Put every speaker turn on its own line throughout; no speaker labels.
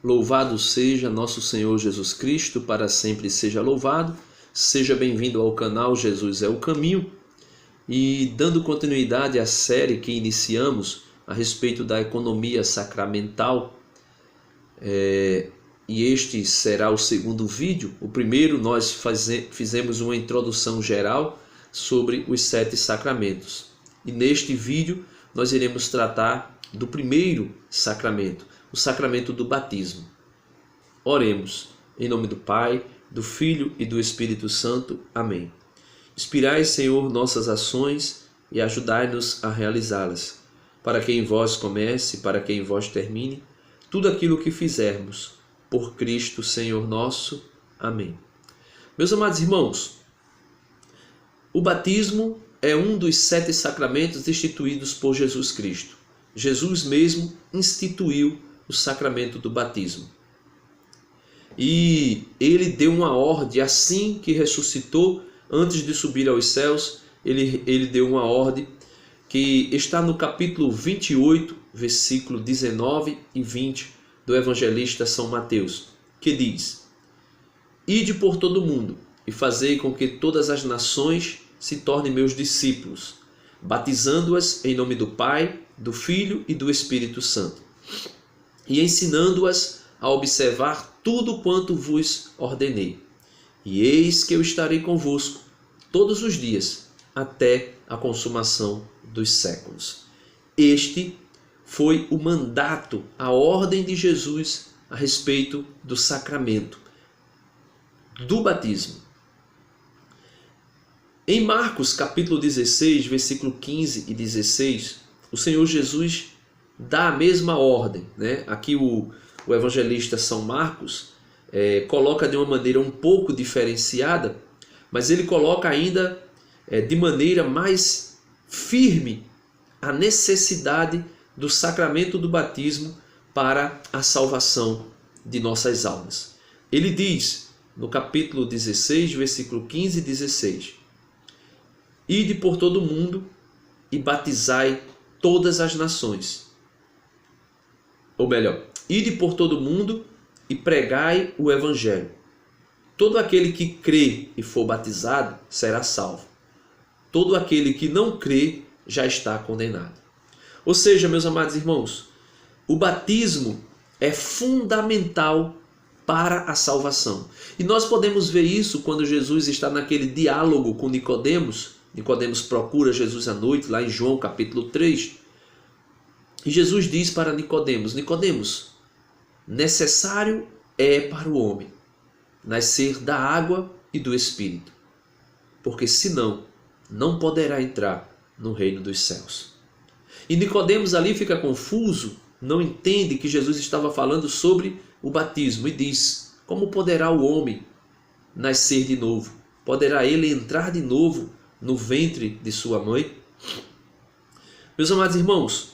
Louvado seja nosso Senhor Jesus Cristo, para sempre seja louvado. Seja bem-vindo ao canal Jesus é o Caminho. E dando continuidade à série que iniciamos a respeito da economia sacramental, e este será o segundo vídeo. O primeiro nós fizemos uma introdução geral sobre os 7 sacramentos. E neste vídeo nós iremos tratar do primeiro sacramento, o sacramento do batismo. Oremos, em nome do Pai, do Filho e do Espírito Santo. Amém. Inspirai, Senhor, nossas ações e ajudai-nos a realizá-las, para que em vós comece, para que em vós termine, tudo aquilo que fizermos, por Cristo, Senhor nosso. Amém. Meus amados irmãos, o batismo é um dos 7 sacramentos instituídos por Jesus Cristo. Jesus mesmo instituiu o sacramento do batismo. E ele deu uma ordem, assim que ressuscitou, antes de subir aos céus, ele deu uma ordem que está no capítulo 28, versículo 19 e 20 do evangelista São Mateus, que diz: Ide por todo o mundo e fazei com que todas as nações se tornem meus discípulos, batizando-as em nome do Pai, do Filho e do Espírito Santo, e ensinando-as a observar tudo quanto vos ordenei. E eis que eu estarei convosco todos os dias, até a consumação dos séculos. Este foi o mandato, a ordem de Jesus a respeito do sacramento do batismo. Em Marcos capítulo 16, versículo 15 e 16, o Senhor Jesus dá a mesma ordem, né? Aqui o evangelista São Marcos coloca de uma maneira um pouco diferenciada, mas ele coloca ainda de maneira mais firme a necessidade do sacramento do batismo para a salvação de nossas almas. Ele diz no capítulo 16, versículo 15 e 16: Ide por todo o mundo e batizai todas as nações. Ou melhor, ide por todo o mundo e pregai o evangelho. Todo aquele que crê e for batizado será salvo. Todo aquele que não crê já está condenado. Ou seja, meus amados irmãos, o batismo é fundamental para a salvação. E nós podemos ver isso quando Jesus está naquele diálogo com Nicodemos. Nicodemos procura Jesus à noite, lá em João capítulo 3. E Jesus diz para Nicodemos: Nicodemos, necessário é para o homem nascer da água e do Espírito, porque senão não poderá entrar no reino dos céus. E Nicodemos ali fica confuso, não entende que Jesus estava falando sobre o batismo e diz: como poderá o homem nascer de novo? Poderá ele entrar de novo no ventre de sua mãe? Meus amados irmãos,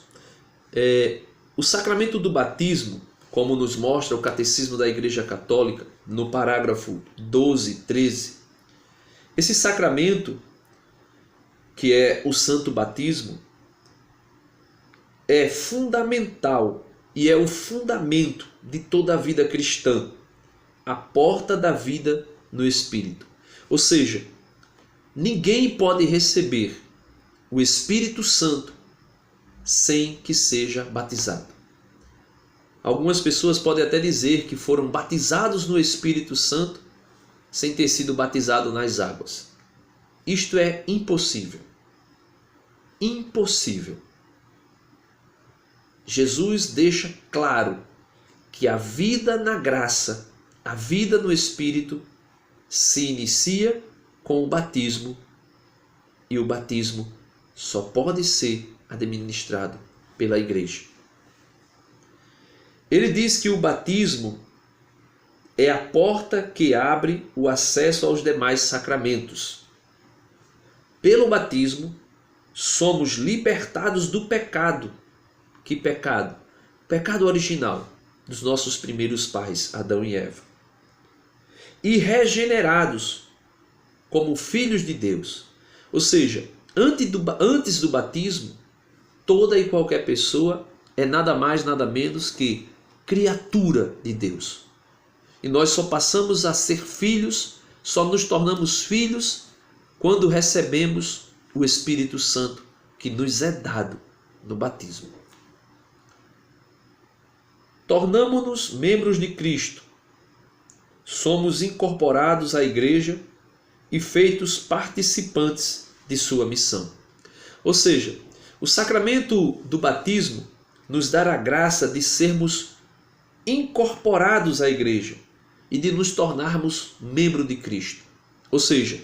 o sacramento do batismo, como nos mostra o Catecismo da Igreja Católica, no parágrafo 12, 13, esse sacramento, que é o santo batismo, é fundamental e é o fundamento de toda a vida cristã, a porta da vida no Espírito. Ou seja, ninguém pode receber o Espírito Santo sem que seja batizado. Algumas pessoas podem até dizer que foram batizados no Espírito Santo sem ter sido batizado nas águas. Isto é impossível. Impossível. Jesus deixa claro que a vida na graça, a vida no Espírito, se inicia com o batismo, e o batismo só pode ser administrado pela Igreja. Ele diz que o batismo é a porta que abre o acesso aos demais sacramentos. Pelo batismo, somos libertados do pecado. Que pecado? O pecado original dos nossos primeiros pais, Adão e Eva. E regenerados como filhos de Deus. Ou seja, antes do batismo, toda e qualquer pessoa é nada mais, nada menos que criatura de Deus. E nós só passamos a ser filhos, só nos tornamos filhos quando recebemos o Espírito Santo que nos é dado no batismo. Tornamo-nos membros de Cristo. Somos incorporados à igreja e feitos participantes de sua missão. Ou seja, o sacramento do batismo nos dá a graça de sermos incorporados à igreja e de nos tornarmos membro de Cristo. Ou seja,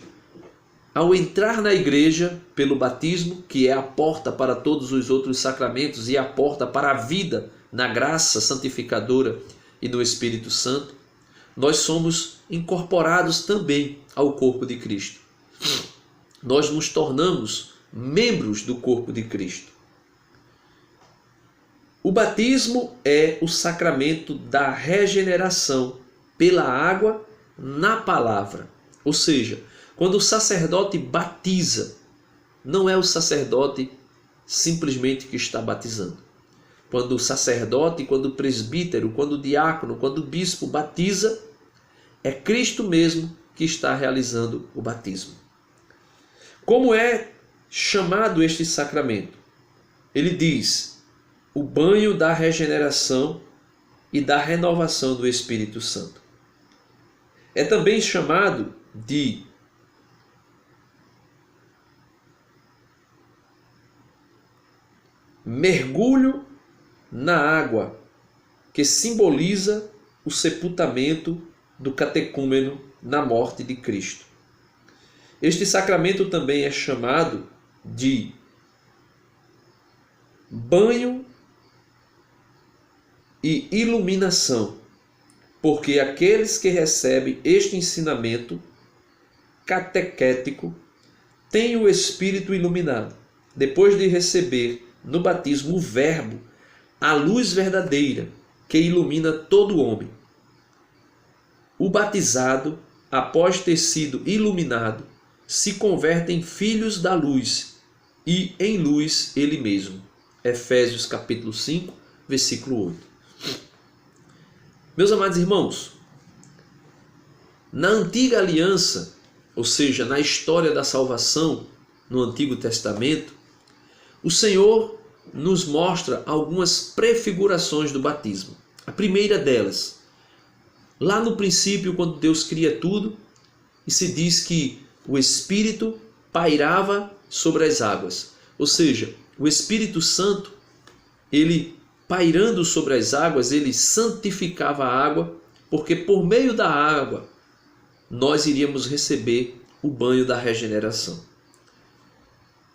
ao entrar na igreja pelo batismo, que é a porta para todos os outros sacramentos e a porta para a vida na graça santificadora e no Espírito Santo, nós somos incorporados também ao corpo de Cristo. Nós nos tornamos membros do corpo de Cristo. O batismo é o sacramento da regeneração pela água na palavra. Ou seja, quando o sacerdote batiza, não é o sacerdote simplesmente que está batizando. Quando o sacerdote, quando o presbítero, quando o diácono, quando o bispo batiza, é Cristo mesmo que está realizando o batismo. Como é chamado este sacramento? Ele diz: o banho da regeneração e da renovação do Espírito Santo. É também chamado de mergulho na água, que simboliza o sepultamento do catecúmeno na morte de Cristo. Este sacramento também é chamado de banho e iluminação, porque aqueles que recebem este ensinamento catequético têm o espírito iluminado, depois de receber no batismo o Verbo, a luz verdadeira que ilumina todo homem. O batizado, após ter sido iluminado, se converte em filhos da luz e em luz ele mesmo. Efésios capítulo 5, versículo 8. Meus amados irmãos, na antiga aliança, ou seja, na história da salvação no Antigo Testamento, o Senhor nos mostra algumas prefigurações do batismo. A primeira delas, lá no princípio, quando Deus cria tudo, e se diz que o Espírito pairava sobre as águas. Ou seja, o Espírito Santo, ele pairando sobre as águas, ele santificava a água, porque por meio da água nós iríamos receber o banho da regeneração.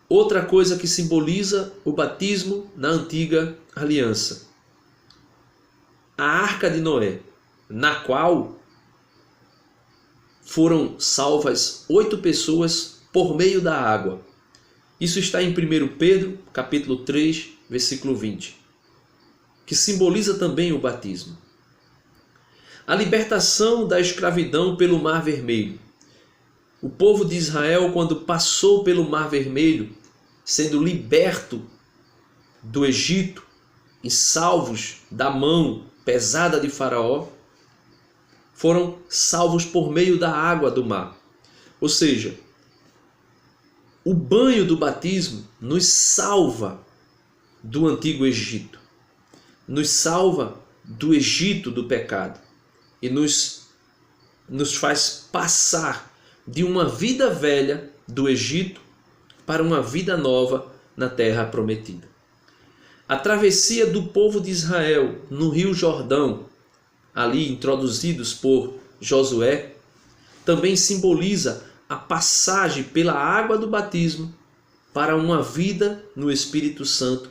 Outra coisa que simboliza o batismo na antiga aliança: a Arca de Noé, na qual foram salvas 8 pessoas por meio da água. Isso está em 1 Pedro, capítulo 3, versículo 20, que simboliza também o batismo. A libertação da escravidão pelo Mar Vermelho. O povo de Israel, quando passou pelo Mar Vermelho, sendo liberto do Egito e salvos da mão pesada de Faraó, foram salvos por meio da água do mar. Ou seja, o banho do batismo nos salva do antigo Egito, nos salva do Egito do pecado e nos faz passar de uma vida velha do Egito para uma vida nova na terra prometida. A travessia do povo de Israel no Rio Jordão, ali introduzidos por Josué, também simboliza a passagem pela água do batismo para uma vida no Espírito Santo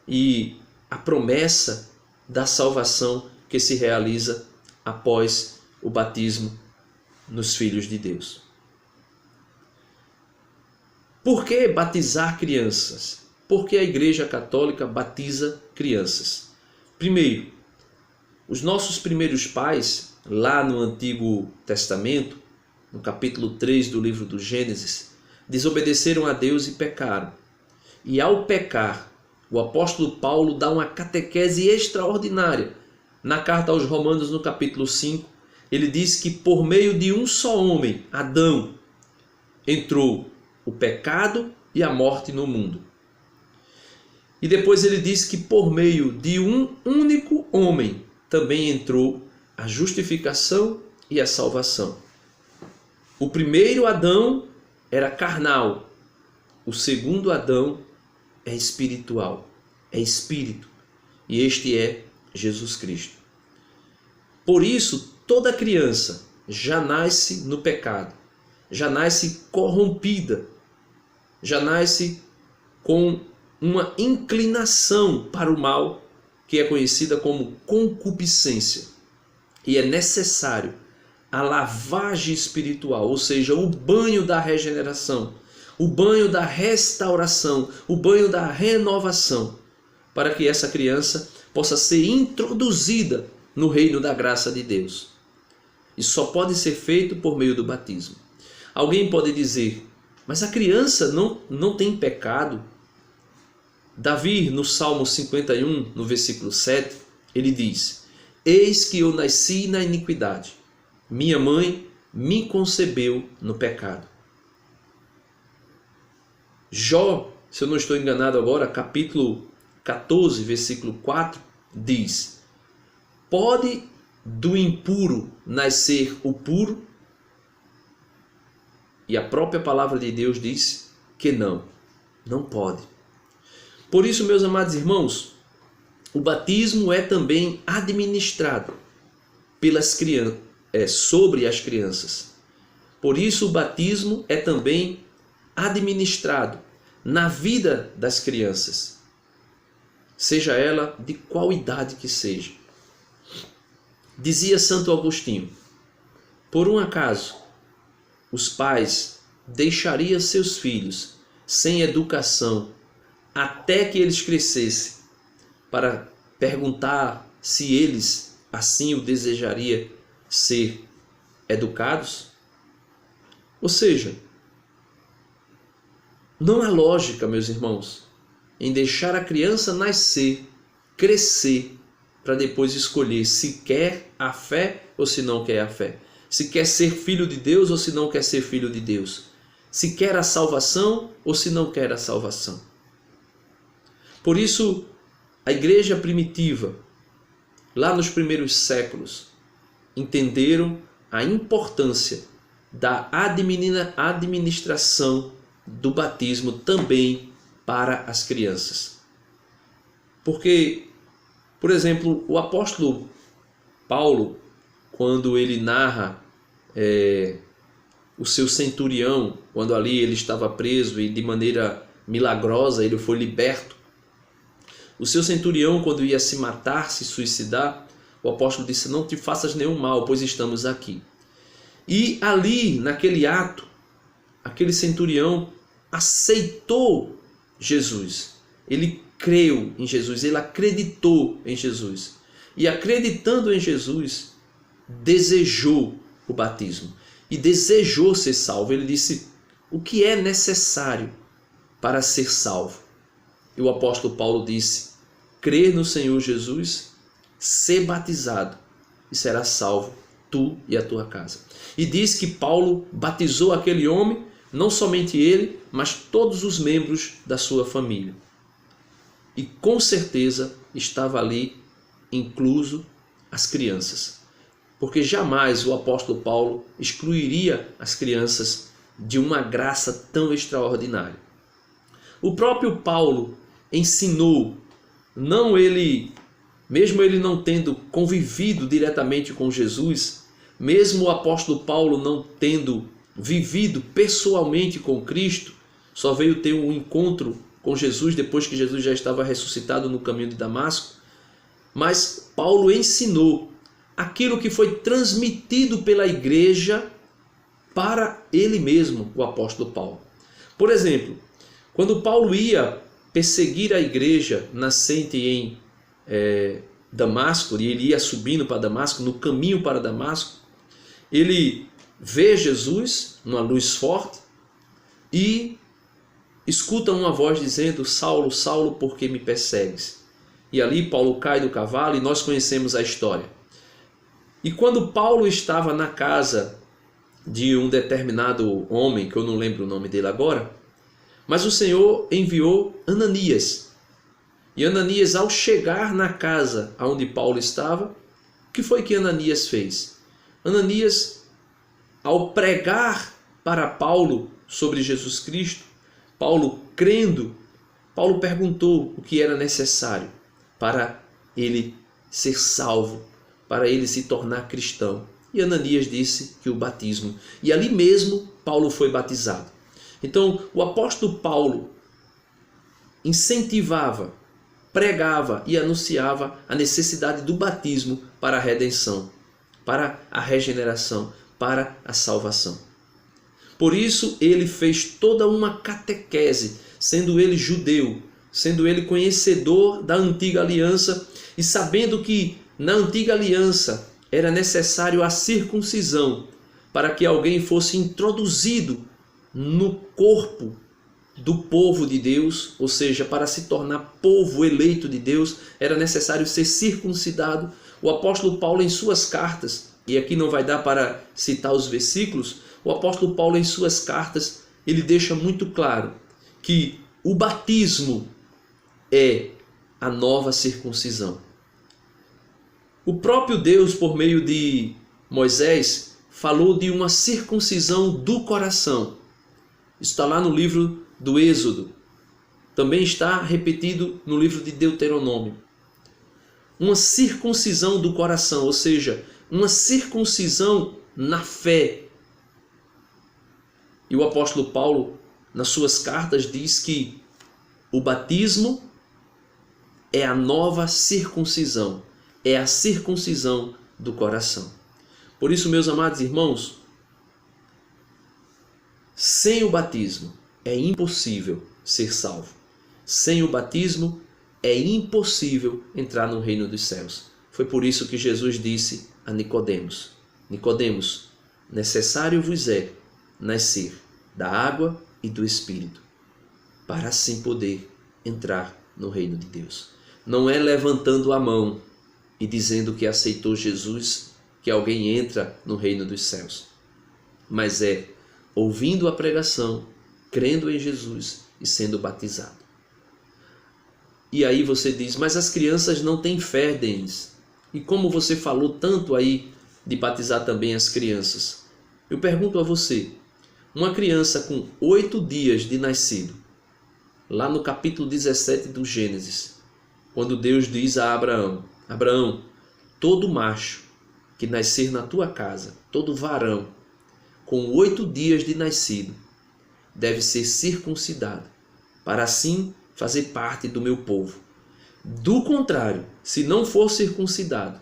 e a promessa da salvação que se realiza após o batismo nos filhos de Deus. Por que batizar crianças? Por que a Igreja Católica batiza crianças? Primeiro, os nossos primeiros pais, lá no Antigo Testamento, no capítulo 3 do livro do Gênesis, desobedeceram a Deus e pecaram. E ao pecar, o apóstolo Paulo dá uma catequese extraordinária Na carta aos Romanos, no capítulo 5, ele diz que por meio de um só homem, Adão, entrou o pecado e a morte no mundo. E depois ele diz que por meio de um único homem também entrou a justificação e a salvação. O primeiro Adão era carnal, o segundo Adão é espiritual, é espírito, e este é Jesus Cristo. Por isso, toda criança já nasce no pecado, já nasce corrompida, já nasce com uma inclinação para o mal, que é conhecida como concupiscência. E é necessário a lavagem espiritual, ou seja, o banho da regeneração, o banho da restauração, o banho da renovação, para que essa criança possa ser introduzida no reino da graça de Deus. Isso só pode ser feito por meio do batismo. Alguém pode dizer, mas a criança não tem pecado? Davi, no Salmo 51, no versículo 7, ele diz: eis que eu nasci na iniquidade, minha mãe me concebeu no pecado. Jó, se eu não estou enganado agora, capítulo 14, versículo 4, diz: pode do impuro nascer o puro? E a própria palavra de Deus diz que não pode. Por isso, meus amados irmãos, o batismo é também administrado pelas crianças, sobre as crianças. Por isso, o batismo é também administrado na vida das crianças, seja ela de qual idade que seja. Dizia Santo Agostinho: por um acaso, os pais deixariam seus filhos sem educação até que eles crescessem, para perguntar se eles assim o desejariam ser educados? Ou seja, não há lógica, meus irmãos, em deixar a criança nascer, crescer, para depois escolher se quer a fé ou se não quer a fé, se quer ser filho de Deus ou se não quer ser filho de Deus, se quer a salvação ou se não quer a salvação. Por isso, a igreja primitiva, lá nos primeiros séculos, entenderam a importância da administração do batismo também para as crianças. Porque, por exemplo, o apóstolo Paulo, quando ele narra o seu centurião, quando ali ele estava preso e de maneira milagrosa ele foi liberto, o seu centurião, quando ia se matar, se suicidar, o apóstolo disse: não te faças nenhum mal, pois estamos aqui. E ali, naquele ato, aquele centurião aceitou Jesus. Ele creu em Jesus, ele acreditou em Jesus. E acreditando em Jesus, desejou o batismo e desejou ser salvo. Ele disse: o que é necessário para ser salvo? E o apóstolo Paulo disse: crer no Senhor Jesus, ser batizado e será salvo tu e a tua casa. E diz que Paulo batizou aquele homem, não somente ele, mas todos os membros da sua família. E com certeza estava ali incluso as crianças, porque jamais o apóstolo Paulo excluiria as crianças de uma graça tão extraordinária. O próprio Paulo ensinou, mesmo ele não tendo convivido diretamente com Jesus, mesmo o apóstolo Paulo não tendo vivido pessoalmente com Cristo, só veio ter um encontro com Jesus depois que Jesus já estava ressuscitado no caminho de Damasco, mas Paulo ensinou aquilo que foi transmitido pela igreja para ele mesmo, o apóstolo Paulo. Por exemplo, quando Paulo ia perseguir a igreja nascente em Damasco, e ele ia subindo para Damasco, no caminho para Damasco, ele vê Jesus numa luz forte e escuta uma voz dizendo: Saulo, Saulo, por que me persegues? e ali Paulo cai do cavalo e nós conhecemos a história. E quando Paulo estava na casa de um determinado homem, que eu não lembro o nome dele agora, mas o Senhor enviou Ananias. E Ananias, ao chegar na casa onde Paulo estava, o que foi que Ananias fez? Ananias, ao pregar para Paulo sobre Jesus Cristo, Paulo crendo, Paulo perguntou o que era necessário para ele ser salvo, para ele se tornar cristão. E Ananias disse que o batismo. E ali mesmo Paulo foi batizado. Então o apóstolo Paulo incentivava, pregava e anunciava a necessidade do batismo para a redenção, para a regeneração, para a salvação. Por isso ele fez toda uma catequese, sendo ele judeu, sendo ele conhecedor da antiga aliança e sabendo que na antiga aliança era necessário a circuncisão para que alguém fosse introduzido no corpo do povo de Deus, ou seja, para se tornar povo eleito de Deus, era necessário ser circuncidado. O apóstolo Paulo em suas cartas, e aqui não vai dar para citar os versículos, o apóstolo Paulo em suas cartas, ele deixa muito claro que o batismo é a nova circuncisão. O próprio Deus, por meio de Moisés, falou de uma circuncisão do coração. Isso está lá no livro do Êxodo. Também está repetido no livro de Deuteronômio. Uma circuncisão do coração, ou seja, uma circuncisão na fé. E o apóstolo Paulo, nas suas cartas, diz que o batismo é a nova circuncisão, é a circuncisão do coração. Por isso, meus amados irmãos, sem o batismo é impossível ser salvo. Sem o batismo é impossível entrar no reino dos céus. Foi por isso que Jesus disse a Nicodemos: Nicodemos, necessário vos é nascer da água e do Espírito, para assim poder entrar no reino de Deus. Não é levantando a mão e dizendo que aceitou Jesus que alguém entra no reino dos céus, mas é ouvindo a pregação, crendo em Jesus e sendo batizado. E aí você diz, mas as crianças não têm fé, Denis. E como você falou tanto aí de batizar também as crianças, eu pergunto a você, uma criança com 8 dias de nascido, lá no capítulo 17 do Gênesis, quando Deus diz a Abraão, Abraão, todo macho que nascer na tua casa, todo varão, com 8 dias de nascido, deve ser circuncidado, para assim fazer parte do meu povo. Do contrário, se não for circuncidado,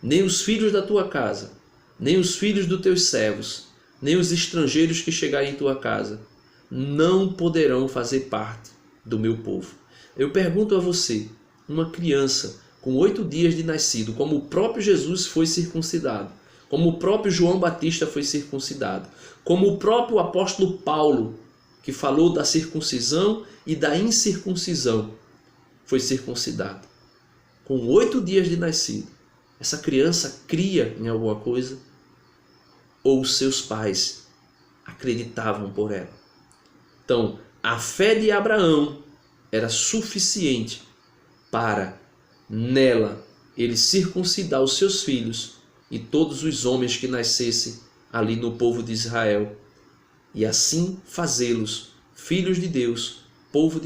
nem os filhos da tua casa, nem os filhos dos teus servos, nem os estrangeiros que chegarem em tua casa, não poderão fazer parte do meu povo. Eu pergunto a você, uma criança com 8 dias de nascido, como o próprio Jesus foi circuncidado, como o próprio João Batista foi circuncidado, como o próprio apóstolo Paulo, que falou da circuncisão e da incircuncisão, foi circuncidado. Com 8 dias de nascido, essa criança cria em alguma coisa? Ou os seus pais acreditavam por ela? Então, a fé de Abraão era suficiente para, nela, ele circuncidar os seus filhos e todos os homens que nascessem ali no povo de Israel, e assim fazê-los filhos de Deus, povo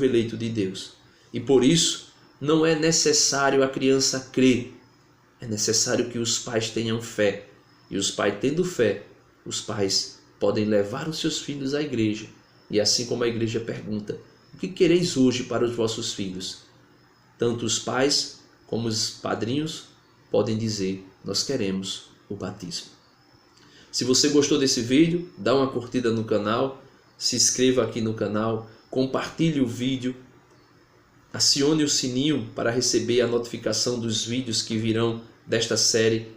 eleito de Deus. E por isso não é necessário a criança crer, é necessário que os pais tenham fé. E os pais tendo fé, os pais podem levar os seus filhos à igreja. E assim como a igreja pergunta, o que quereis hoje para os vossos filhos? Tanto os pais como os padrinhos podem dizer, nós queremos o batismo. Se você gostou desse vídeo, dá uma curtida no canal, se inscreva aqui no canal, compartilhe o vídeo, acione o sininho para receber a notificação dos vídeos que virão desta série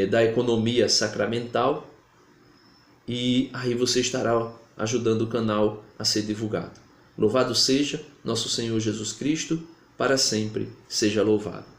da economia sacramental, e aí você estará ajudando o canal a ser divulgado. Louvado seja nosso Senhor Jesus Cristo, para sempre seja louvado.